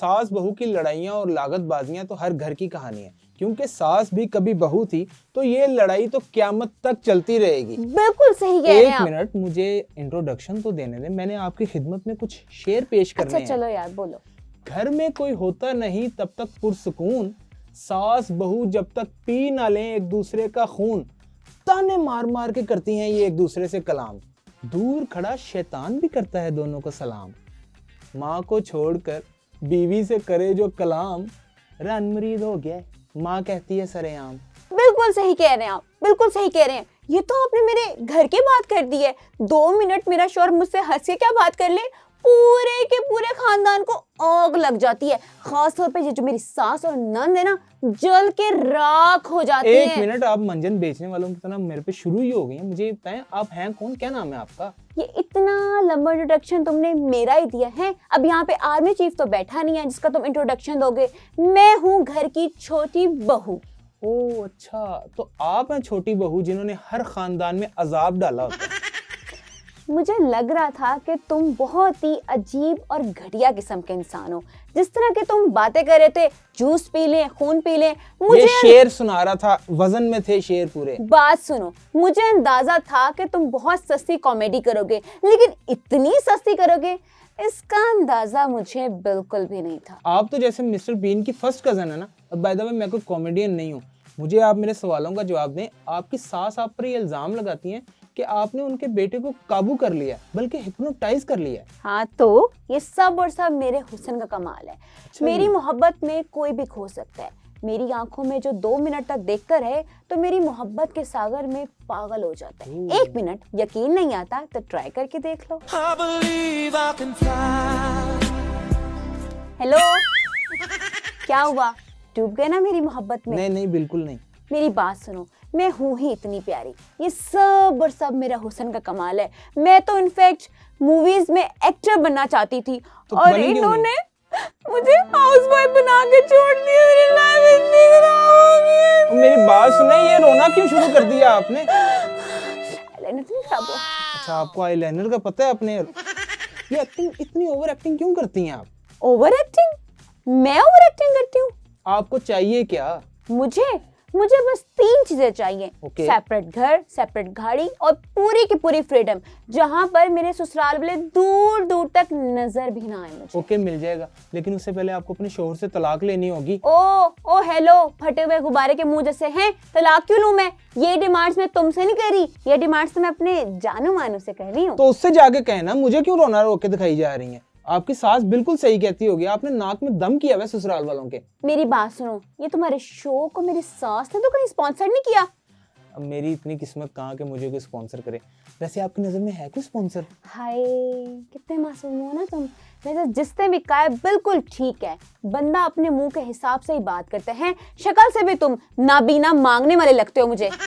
सास बहू की लड़ाइयाँ और लागतबाजियाँ तो हर घर की कहानी है, क्योंकि सास भी कभी बहू थी, तो ये लड़ाई तो क्यामत तक चलती रहेगी। बिल्कुल सही कह रहे हैं एक आप। मिनट, मुझे इंट्रोडक्शन तो देने दे। मैंने आपकी खिदमत में कुछ शेर पेश करने अच्छा चलो यार बोलो। घर में कोई होता नहीं तब तक पुरसुकून, सास बहू जब तक पी ना लें एक दूसरे का खून, ताने मार मार के करती हैं ये एक दूसरे से कलाम, दूर खड़ा शैतान भी करता है दोनों को सलाम, माँ को छोड़कर बीवी से करे जो कलाम, रन मरीद हो गया माँ कहती है सरेआम। बिल्कुल सही कह रहे हैं आप, बिल्कुल सही कह रहे हैं। ये तो आपने मेरे घर की बात कर दी है। 2 मिनट मेरा शौहर मुझसे हंस के क्या बात कर ले, पूरे के पूरे खानदान को आग लग जाती है। खास तौर पे ये जो मेरी सास और नंद है ना, जल के राख हो जाती हैं। एक मिनट, आप मंजन बेचने वालों की तरह मेरे पे शुरू ही हो गई हैं। मुझे बताएं आप हैं कौन, क्या नाम है आपका? ये इतना लंबा इंट्रोडक्शन तुमने मेरा ही दिया है। अब यहाँ पे आर्मी चीफ तो बैठा नहीं है जिसका तुम इंट्रोडक्शन दोगे। मैं हूँ घर की छोटी बहू। ओह अच्छा, तो आप हैं छोटी बहू जिन्होंने हर खानदान में अजाब डाला होता है। मुझे लग रहा था कि तुम बहुत ही अजीब और घटिया किस्म के इंसान हो। जिस तरह के तुम बातें कर रहे थे, जूस पी लें, खून पी लें, मुझे ये शेर सुना रहा था, वजन में थे शेर पूरे। बात सुनो, मुझे अंदाजा था कि तुम बहुत सस्ती कॉमेडी करोगे, लेकिन इतनी सस्ती करोगे इसका अंदाजा मुझे बिल्कुल भी नहीं था। आप तो जैसे मिस्टर बीन की फर्स्ट कजन है ना। और बाय द वे मैं कोई कॉमेडियन नहीं हूँ। मुझे आप मेरे सवालों का जवाब दें। आपकी सास आप पर ये इल्जाम लगाती हैं कि आपने उनके बेटे को काबू कर लिया, बल्कि हिप्नोटाइज कर लिया। हाँ तो ये सब और सब मेरे हुस्न का कमाल है। अच्छा मेरी जी। मोहब्बत में कोई भी खो सकता है। मेरी आंखों में जो 2 मिनट तक देखता रहे तो मेरी मोहब्बत के सागर में पागल हो जाता है। 1 मिनट यकीन नहीं आता तो ट्राई करके देख लो। हेलो, क्या हुआ, डूब गए ना मेरी मोहब्बत में? नहीं नहीं, बिल्कुल नहीं। मेरी बात सुनो, मैं हूँ ही इतनी प्यारी। ये सब और सब मेरा हुस्न का कमाल है। मैं तो इनफैक्ट मूवीज में एक्टर बनना चाहती थी, तो और बनी क्यों इन्होंने मुझे हाउसवाइफ बना के छोड़ दिया। मेरी लाइफ इतनी खराब हो गई। तो मेरी बात सुने, ये रोना क्यों शुरू कर दिया आपने? आईलाइनर इतनी खराब हुआ। अच्छा, आपको आईलाइनर का पता है अपने? ये एक्टिंग, इतनी ओवर एक्टिंग क्यों करती हैं आप? Over acting? मैं ओवर एक्टिंग करती हूँ? आपको चाहिए क्या? मुझे बस 3 चीजें चाहिए। Okay. सेपरेट घर, सेपरेट गाड़ी और पूरी की पूरी फ्रीडम, जहां पर मेरे ससुराल वाले दूर दूर तक नजर भी ना आए मुझे। ओके, मिल जाएगा, लेकिन उससे पहले आपको अपने शोहर से तलाक लेनी होगी। ओ हेलो, फटे हुए गुब्बारे के मुंह जैसे हैं। तलाक क्यों लूं मैं? ये डिमांड्स मैं तुमसे नहीं कर रही, ये डिमांड्स तो मैं अपने जानू मानू से कर रही हूँ। तो उससे जाके कहना, मुझे क्यों रोना रो के दिखाई जा रही हैं? आपकी सास बिल्कुल सही कहती होगी, आपने नाक में दम किया हुआ है ससुराल वालों के। मेरी बात सुनो, ये तुम्हारे शो को मेरी सास ने तो कहीं स्पॉन्सर नहीं किया। अब मेरी इतनी किस्मत कहाँ के मुझे कोई स्पॉन्सर करे। वैसे आपकी नजर में है कोई स्पॉन्सर? हाय, कितने मासूम हो ना तुम। वैसे जिसने भी कहा है बिल्कुल ठीक है। बंदा अपने मुंह के हिसाब से ही बात करते हैं। शक्ल से भी तुम नाबीना मांगने वाले लगते हो मुझे।